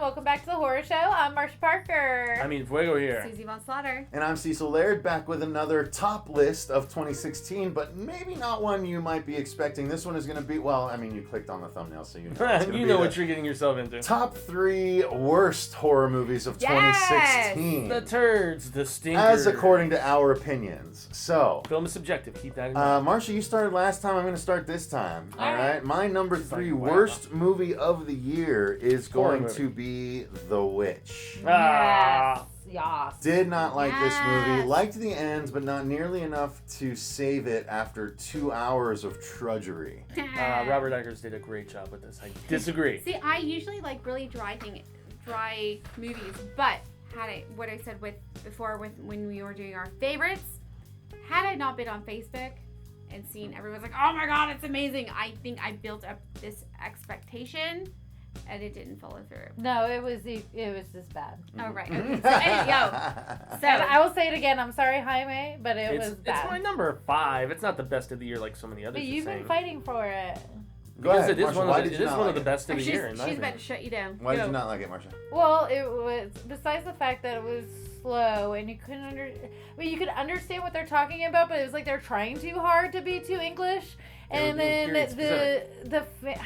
welcome back to the Horror Show. I'm Marcia Parker. Fuego here. Susie Von Slaughter. And I'm Cecil Laird, back with another top list of 2016, but maybe not one you might be expecting. This one is going to be, you clicked on the thumbnail, so you know. You know what you're getting yourself into. Top 3 worst horror movies of 2016. The turds, the stinkers. As according to our opinions. So, film is subjective. Keep that in mind. Marcia, you started last time. I'm going to start this time. All right. My number 3 like, worst movie of the year is going to be The Witch. Yes. Did not like this movie. Liked the ends, but not nearly enough to save it after 2 hours of trudgery. Robert Eggers did a great job with this. I disagree. See, I usually like really dry movies, but what I said before when we were doing our favorites, had I not been on Facebook and seen everyone's like, oh my god, it's amazing, I think I built up this expectation and it didn't follow through. No, it was this bad. Oh, right. Okay. So And I will say it again. I'm sorry, Jaime, but it was bad. It's my number 5. It's not the best of the year like so many others. But you've been fighting for it. Because it is Marcia, one of the best of the year. She's about to shut you down. Why did you not like it, Marcia? Well, it was, besides the fact that it was slow and you couldn't you could understand what they're talking about, but it was like they're trying too hard to be too English. And then I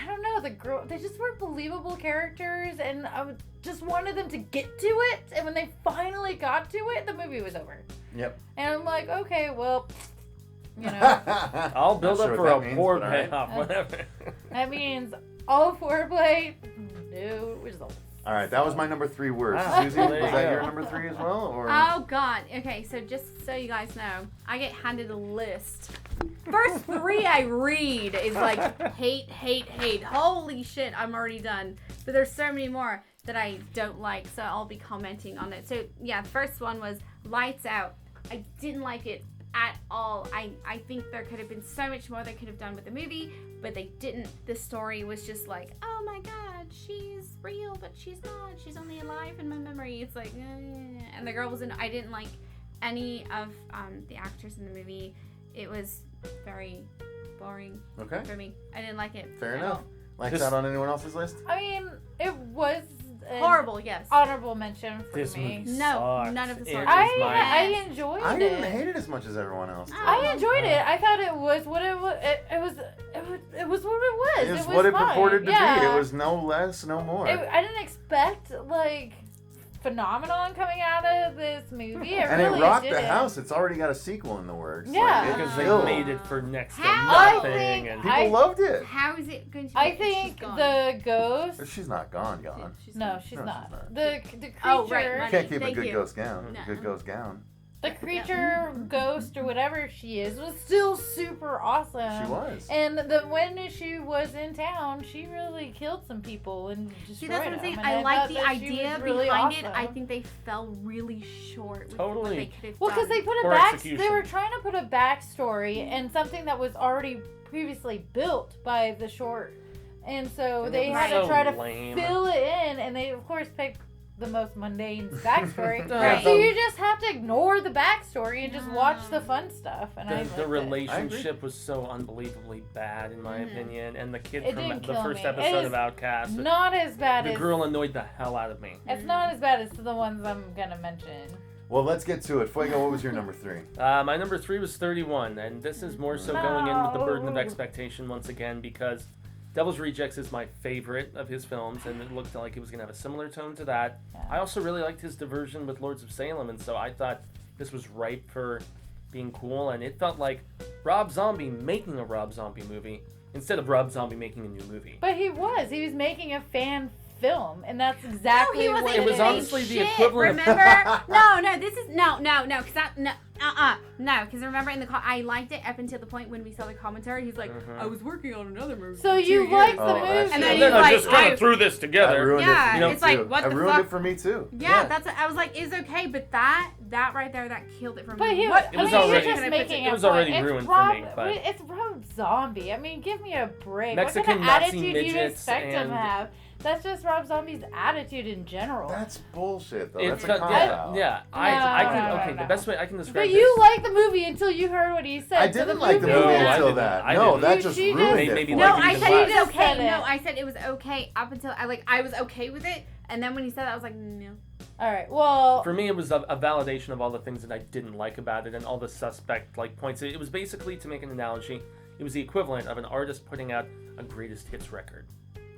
don't know, the girl, they just weren't believable characters, and I just wanted them to get to it, and when they finally got to it, the movie was over. Yep. And I'm like, okay, well, you know. I'll build up for a poor payoff, whatever. That means all foreplay, no results. All right, that was my number 3 worst. Wow. Susie, was that your number 3 as well? Or? Oh, God. Okay, so just so you guys know, I get handed a list. First 3 I read is like hate. Holy shit, I'm already done. But there's so many more that I don't like, so I'll be commenting on it. So, yeah, the first one was Lights Out. I didn't like it at all. I think there could have been so much more they could have done with the movie, but they didn't. The story was just like, oh my god, she's real, but she's not. She's only alive in my memory. It's like, and the girl wasn't. I didn't like any of the actors in the movie. It was very boring for me. I didn't like it. Fair enough. Lights Out on anyone else's list? I mean, it was horrible, yes. Honorable mention for this me. Movie No, sucks. none of the stories. I enjoyed it. I didn't hate it as much as everyone else did. I enjoyed it. I thought it was what it was. It was what it was. It was was what it fine. purported to be. Yeah. It was no less, no more. I didn't expect phenomenon coming out of this movie. And really it rocked didn't. the house. It's already got a sequel in the works. Yeah. Because they made it for next to nothing. And people loved it. How is it going to? I think the ghost. She's not gone. She's not. She's not. The creature. Oh, right. You can't keep a good you. ghost gown. No. Good ghost gown. The creature, ghost, or whatever she is, was still super awesome. She was. And when she was in town, she really killed some people and destroyed See, that's what I'm saying. them. I like the that idea really behind awesome. it. I think they fell really short with what they could have done. Well, because they put they were trying to put a backstory and something that was already previously built by the short. And so they had to try to fill it in, and they, of course, picked the most mundane backstory. Right. So you just have to ignore the backstory and just watch the fun stuff. And the relationship was so unbelievably bad, in my opinion. And the kid from the first episode of Outcast. Not as bad as... The girl annoyed the hell out of me. It's not as bad as the ones I'm going to mention. Well, let's get to it. Fuego, what was your number 3? My number 3 was 31. And this is more so going in with the burden of expectation once again, because Devil's Rejects is my favorite of his films, and it looked like it was going to have a similar tone to that. Yeah. I also really liked his diversion with Lords of Salem, and so I thought this was ripe for being cool, and it felt like Rob Zombie making a Rob Zombie movie instead of Rob Zombie making a new movie. But he was making a fan film, and that's exactly what it was. Honestly the equivalent. Remember? Because remember in the I liked it up until the point when we saw the commentary. He's like, I was working on another movie. So you liked the movie, and then I just kind of threw this together. It's like what the fuck? It ruined it for me too. Yeah, that's. I was like, it's okay, but that right there, that killed it for me. But it was already ruined for me. But it's Rob Zombie. I mean, give me a break. Mexican what kind of Nazi attitude do you midgets expect him to have? That's just Rob Zombie's attitude in general. That's bullshit, though. It's that's a cop-out. The best way I can describe But you liked the movie until you heard what he said. I didn't like the movie until that. No, that just ruined it. No, I said it was okay. No, I said it was okay up until I was okay with it And then when he said that, I was like, no. All right. Well, For me, it was a validation of all the things that I didn't like about it and all the suspect points. It was basically, to make an analogy, it was the equivalent of an artist putting out a greatest hits record.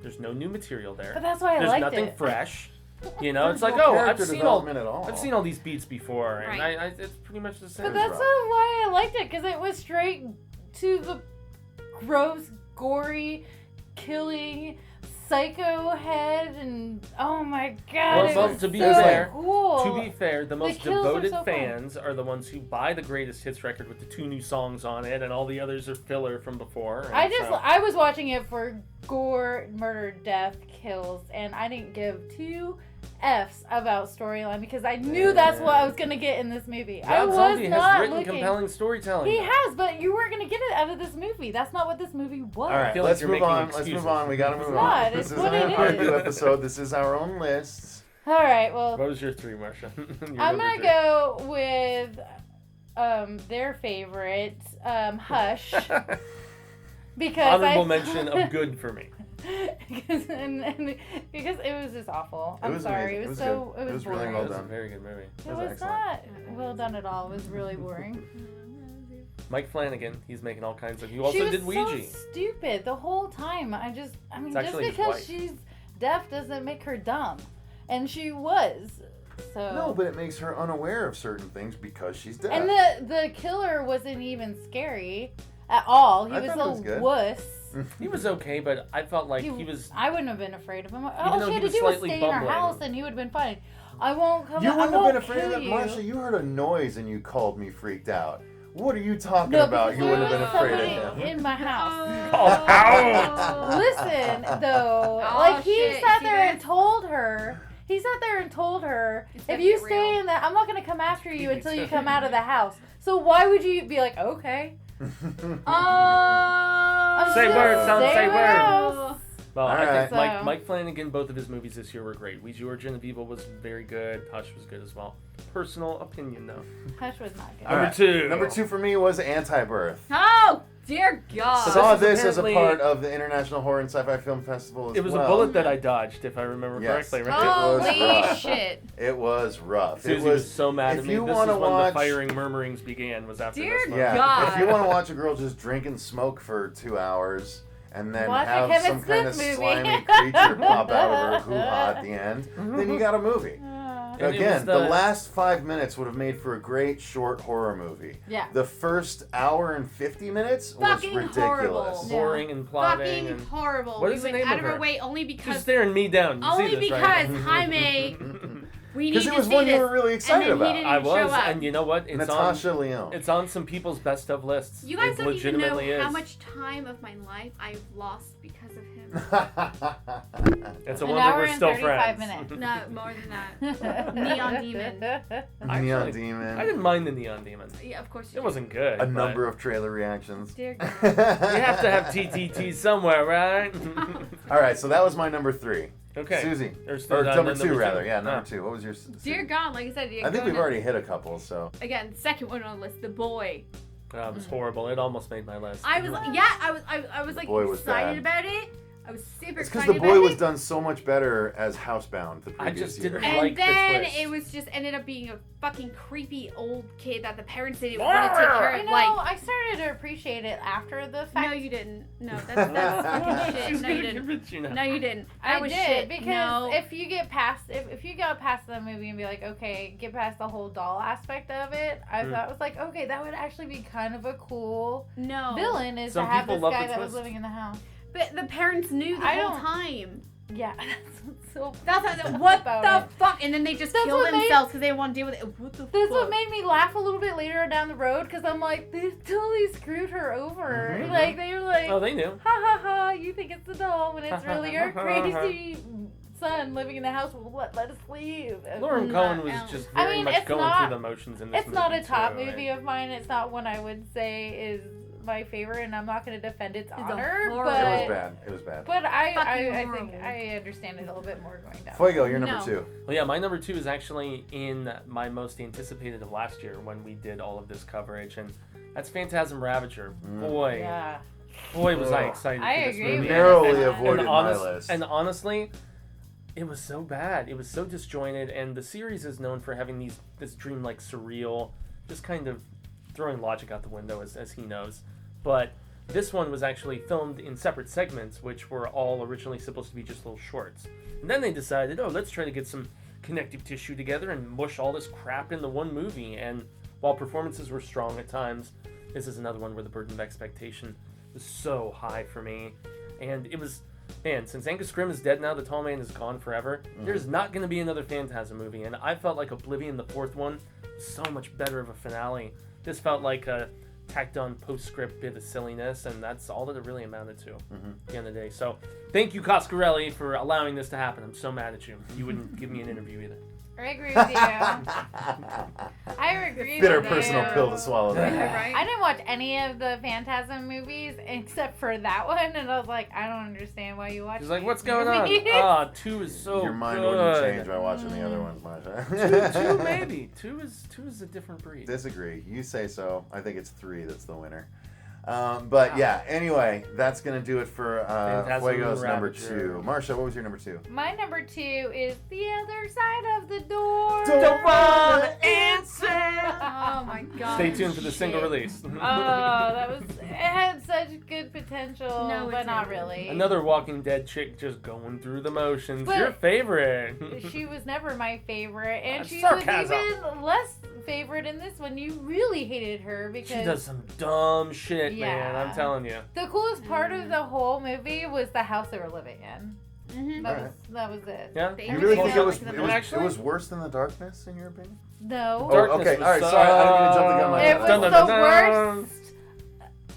There's no new material there. but that's why I There's liked nothing it. fresh. You know, it's There's like, no oh, character development at all. I've seen all these beats before, and Right. it's pretty much the same. But that's why I liked it, because it was straight to the gross, gory, killing, psycho head, and oh my god, Well, it was to be so fair- cool. To be fair, the most kills are devoted so fun. fans are the ones who buy the greatest hits record with the 2 new songs on it, and all the others are filler from before. and I was watching it for gore, murder, death, kills, and I didn't give 2 F's about storyline because I knew that's what I was gonna get in this movie. I Rob was Zombie not has written looking. compelling storytelling. He though. has, but you weren't gonna get it out of this movie. That's not what this movie was. All right, feel like let's you're move making on. Let's excuses. move on. We gotta move It's on. not. This It's isn't what a it review is. episode. This is our own lists. All right. Well, What was your 3, Marcia? Your I'm number gonna 3. go with their favorite, Hush, because Honorable mention of good for me. because because it was just awful. It I'm was sorry. amazing. It was It was so. good. It It was was really boring. well It was a done. very good movie. It was was excellent. not well done at all. It was really boring. Mike Flanagan, he's making all kinds of. He She also was did Ouija. so stupid the whole time. I mean, It's just actually his because wife. she's deaf doesn't make her dumb, and she was. So. No, but it makes her unaware of certain things because she's deaf. And the killer wasn't even scary at all. He I was thought it a was good. wuss. He was okay, but I felt like he was. I wouldn't have been afraid of him. though All she he had to was do was slightly stay in her bumbling. house, and he would have been fine. I won't come. You I wouldn't have won't been afraid of kill that, you. Marcia. You heard a noise and you called me freaked out. What are you talking No, about? because You there wouldn't have was been afraid somebody of him. in my house. Oh, ow! Listen, though, Oh, like he shit. sat See there this? and told her. He sat there and told her, It's if gonna you get stay real. in that, I'm not gonna come after you It's until you gonna come get out of the house. So why would you be like, okay? I'm Say still word, son, staying say in the word. house. Well, I Alright. think So- Mike Flanagan, both of his movies this year were great. Ouija Origin of Evil was very good. Hush was good as well. Personal opinion, though. Hush was not good. All right. Number 2. Number 2 for me was Anti-Birth. Oh, dear God. So Saw this is this as a apparently- part of the International Horror and Sci-Fi Film Festival as It was well. a bullet that I dodged, if I remember Yes. correctly. Right? was Holy rough. shit. It was rough. Susie it was so mad if at me. you This is wanna when watch- the firing murmurings began. Was after Dear this one. Yeah, God. if you want to watch a girl just drink and smoke for 2 hours and then Watch a have Kevin some kind of Smith movie. slimy creature pop out of her hoo-ha at the end, then you got a movie. And it Again, was the last 5 minutes would have made for a great short horror movie. Yeah. The first hour and 50 minutes was Fucking ridiculous. horrible. Boring and plotting. Fucking And horrible. What We is the went name out of of our her? way only she's because staring me down. You only see this, because right? Jaime, we need Because it to was see one this. you were really excited and then about. He I didn't show was, up. and you know what? It's Natasha Lyonne. on. It's on some people's best of lists. You guys it don't even know legitimately how is. much time of my life I've lost because of him. It's a An wonder hour we're and still 35 friends. minutes. No, more than that. Neon Demon. Neon Actually, Demon. I didn't mind the Neon Demon. Yeah, of course you It wasn't good. A but number of trailer reactions. Dear God. You have to have TTT somewhere, right? All right, so that was my number 3. Okay. Susie. There's Or no- number no, 2, rather. two. Yeah, number Oh. 2. What was your... Dear God, like I said, I think we've already hit a couple, so... Again, second one on the list, The Boy. Oh, it was horrible. It almost made my list. I was I was like Boy was excited bad. about it. I was super It's because excited The about Boy it. was done so much better as Housebound the I previous just year. didn't And like the then twist. it was just ended up being a fucking creepy old kid that the parents didn't want to take care You of. know, Like, I started to appreciate it after the fact. no, you didn't. No, that's fucking shit. No, you didn't. Convince you now. No, you didn't. I That was did shit. because No. if you get past if you got past the movie and be like, okay, get past the whole doll aspect of it, I thought it was like, okay, that would actually be kind of a cool No. villain is Some to have people this love guy the that was twist. living in the house. But the parents knew the I whole don't- time. Yeah, that's what's so. That's what about the it. fuck? And then they just That's kill what made- themselves because they didn't want to deal with it. What the That's fuck? what made me laugh a little bit later down the road because I'm like, they totally screwed her over. Mhm. Like they were like, Oh, they knew. ha ha ha, you think it's a doll when it's really your crazy son living in the house. Let us leave. Lauren No, Cohen was Ellen. just I very mean, much it's going not- through the motions in this It's movie. not a top too, movie and- of mine. It's not one I would say is my favorite, and I'm not going to defend its honor. horrible. It was But bad. It was bad. I Fucking think horrible. I understand it a little bit more going down. Fuego, you're number No. 2. Well, yeah, my number 2 is actually in my most anticipated of last year when we did all of this coverage, and that's Phantasm Ravager. Boy, Yeah. boy, was I Ugh. excited I for this agree movie. with Narrowly you. avoided my list. And honestly, It was so bad. It was so disjointed, and the series is known for having this dreamlike, surreal, just kind of throwing logic out the window, as he knows. But this one was actually filmed in separate segments, which were all originally supposed to be just little shorts. And then they decided, let's try to get some connective tissue together and mush all this crap into one movie. And while performances were strong at times, this is another one where the burden of expectation was so high for me. And it was... Man, since Angus Scrimm is dead now, the tall man is gone forever. There's not going to be another Phantasm movie, and I felt like Oblivion, the fourth one, was so much better of a finale. This felt like a tacked-on postscript bit of silliness, and that's all that it really amounted to at the end of the day. So, thank you, Coscarelli, for allowing this to happen. I'm so mad at you. You wouldn't give me an interview either. I agree with you. I agree with Bitter you. personal pill to swallow there. Right? I didn't watch any of the Phantasm movies except for that one, and I was like, I don't understand why you watch. She's like, these what's going on? movies." 2 is so Your mind good. wouldn't change by watching the other ones, Marcia. 2 maybe. 2 is a different breed. Disagree. You say so. I think it's 3 that's the winner. But yeah, anyway, that's going to do it for Phantasm Fuego's number Ravager. 2. Marcia, what was your number 2? My number 2 is The Other Side of the Door. Don't wanna answer. Oh my god. Stay tuned for the single Shit. release. It had such good potential, No, it but not didn't. really. Another Walking Dead chick just going through the motions. But- Your favorite. She was never my favorite, and she sarcasm. was even less favorite in this one. You really hated her because She does some dumb shit, man. Yeah. I'm telling you. the coolest part of the whole movie was the house they were living in. Mm-hmm. That was it. Yeah. They You Everything really think else it was, like the it was, Actually- it was worse than The Darkness, in your opinion? No, Oh, Darkness okay. was All right. Sorry. I didn't mean to jump the gun. so- My it bad. was Dun, dun, the dun, dun. worst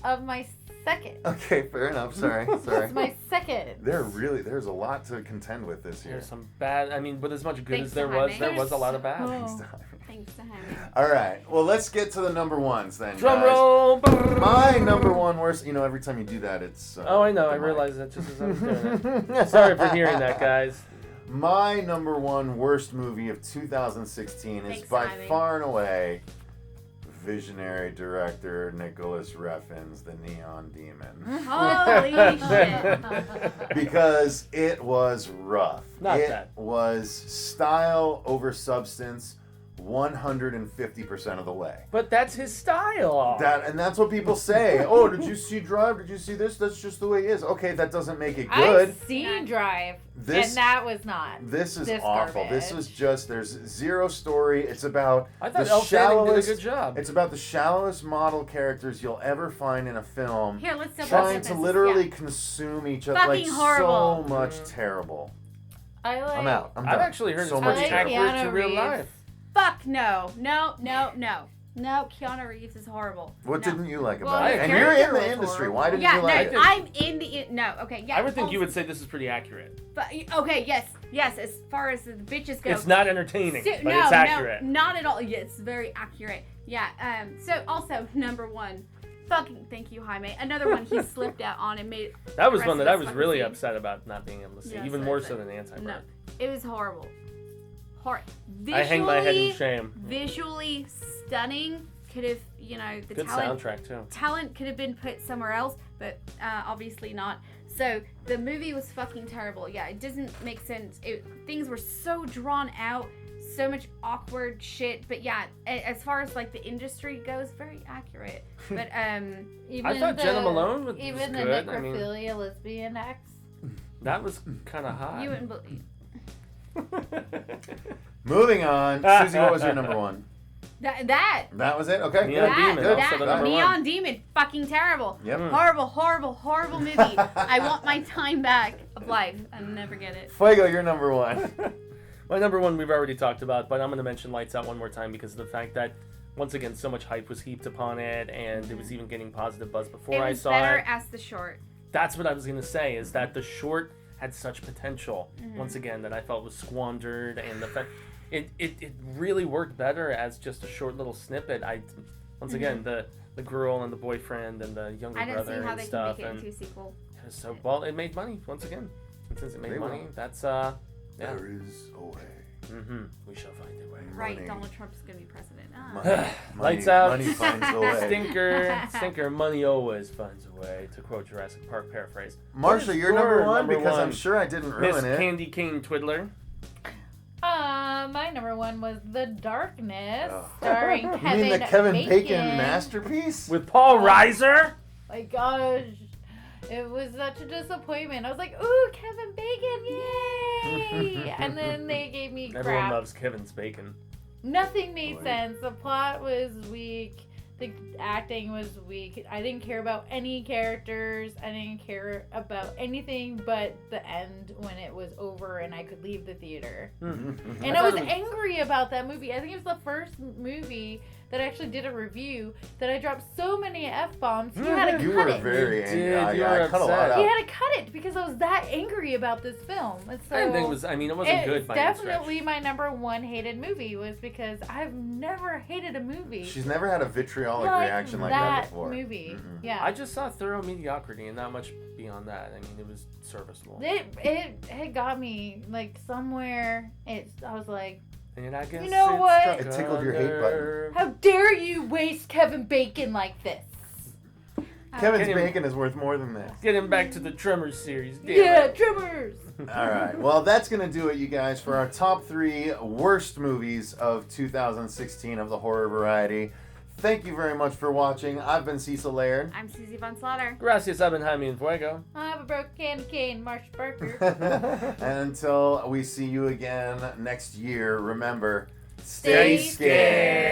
of my second. Okay, fair enough. Sorry. Sorry. It's my second. There's a lot to contend with this year. There's some bad. I mean, but as much good Thanks as there to was, Jaime. there was a lot of bad. Oh. Thanks to Jaime. All right. Well, let's get to the number ones then. Drum guys. roll. My number 1 worst. You know, every time you do that, it's. Oh, I know. I the mic. realized that just as I was doing it. Sorry for hearing that, guys. My number 1 worst movie of 2016 is Thanks, by Jaime. far and away visionary director Nicholas Refn's The Neon Demon. Holy shit. Because it was rough. Not it that. was style over substance 150% of the way. But that's his style. And that's what people say. Oh, did you see Drive? Did you see this? That's just the way he is. Okay, that doesn't make it good. I've seen Drive, This- and that was not. This is This awful. garbage. This is just, there's zero story. It's about I thought the Elle Fanning did a shallowest. good job. It's about the shallowest model characters you'll ever find in a film. Here, let's double Trying check to this. literally Yeah. consume each other. Fucking like horrible. so much terrible. I like. I'm out. I'm I've done. actually heard so it's much pretty I like terrible. accurate to Keanu real Reeves. life. Fuck no. No, Keanu Reeves is horrible. What No. didn't you like Well, about it? the And you're in character the was industry. horrible. Why didn't Yeah, you like no, it? I'm in the no. Okay, yeah. I would think you also- would say this is pretty accurate. But okay, yes. As far as the bitches go, It's not entertaining, but no, it's accurate. No, not at all. Yeah, it's very accurate. Yeah. So also number 1, fucking thank you, Jaime. Another one he slipped out on and made. That was the one rest that I of us was fucking really see. upset about not being able to see, Yeah, even so more it's so like- than Anti-Bird. No, it was horrible. I hang my head in shame. Visually stunning. Could have, the Good talent. soundtrack too. Talent could have been put somewhere else, but obviously not. So the movie was fucking terrible. Yeah, it doesn't make sense. Things were so drawn out, so much awkward shit. But yeah, as far as like the industry goes, very accurate. But Even I thought Jenna Malone was even the good. I mean, necrophilia lesbian acts. that was kind of hot. you wouldn't believe. Moving on. Susie, what was your number 1? That That was it? Okay. Neon good. Demon, Good. also the number Neon Demon, fucking terrible. Yep. Horrible movie. I want my time back of life. I'll never get it. Fuego, you're number 1. My number 1 we've already talked about, but I'm going to mention Lights Out one more time because of the fact that, once again, so much hype was heaped upon it, and it was even getting positive buzz before It I was saw better it. as the short. That's what I was going to say, is that the short had such potential, Mm-hmm. once again, that I felt was squandered, and the fact it really worked better as just a short little snippet. Once again, the girl and the boyfriend and the younger Mm-hmm. I don't see brother how and they can stuff, make it and into a sequel. it was it made money once again. And since it made They money, will. that's yeah. There is a way. Mm-hmm. We shall find a way. Right, Money. Donald Trump's gonna be president. Lights out. Money finds a way. Stinker, money always finds a way, to quote Jurassic Park paraphrase. Marcia, you're number one because I'm sure I didn't Miss ruin it. Candy Cane Twiddler. My number one was The Darkness, starring You Kevin mean the Kevin Bacon Bacon masterpiece? With Paul Reiser? My gosh. It was such a disappointment. I was like, ooh, Kevin Bacon, yay! And then they gave me crap. Everyone loves Kevin's bacon. Nothing made sense. The plot was weak. The acting was weak. I didn't care about any characters. I didn't care about anything but the end when it was over and I could leave the theater. Mm-hmm. And I was angry about that movie. I think it was the first movie that I actually did a review that I dropped so many F-bombs. He had to You cut were it. very angry. You I were cut a lot upset. out. He had to cut it because I was that angry about this film. And so I think it was. I mean, it wasn't good it's by any stretch. definitely my number one hated movie was because I've never hated a movie. She's never had a vitriolic like reaction like that before. movie. Mm-mm. Yeah. I just saw thorough mediocrity and not much beyond that. I mean, it was serviceable. It got me like somewhere. I was like, And I guess You know what? struck It tickled a your hate button. nerve. how dare you waste Kevin Bacon like this? Kevin's Get him- bacon is worth more than this. Get him back to the Tremors series. Damn Yeah, it. Tremors. All right. Well, that's going to do it, you guys, for our top 3 worst movies of 2016 of the horror variety. Thank you very much for watching. I've been Cecil Laird. I'm Susie Von Slaughter. Gracias, I've been Jaime and Fuego. I have a broken candy cane, Marcia Barker. And until we see you again next year, remember, Stay stay scared.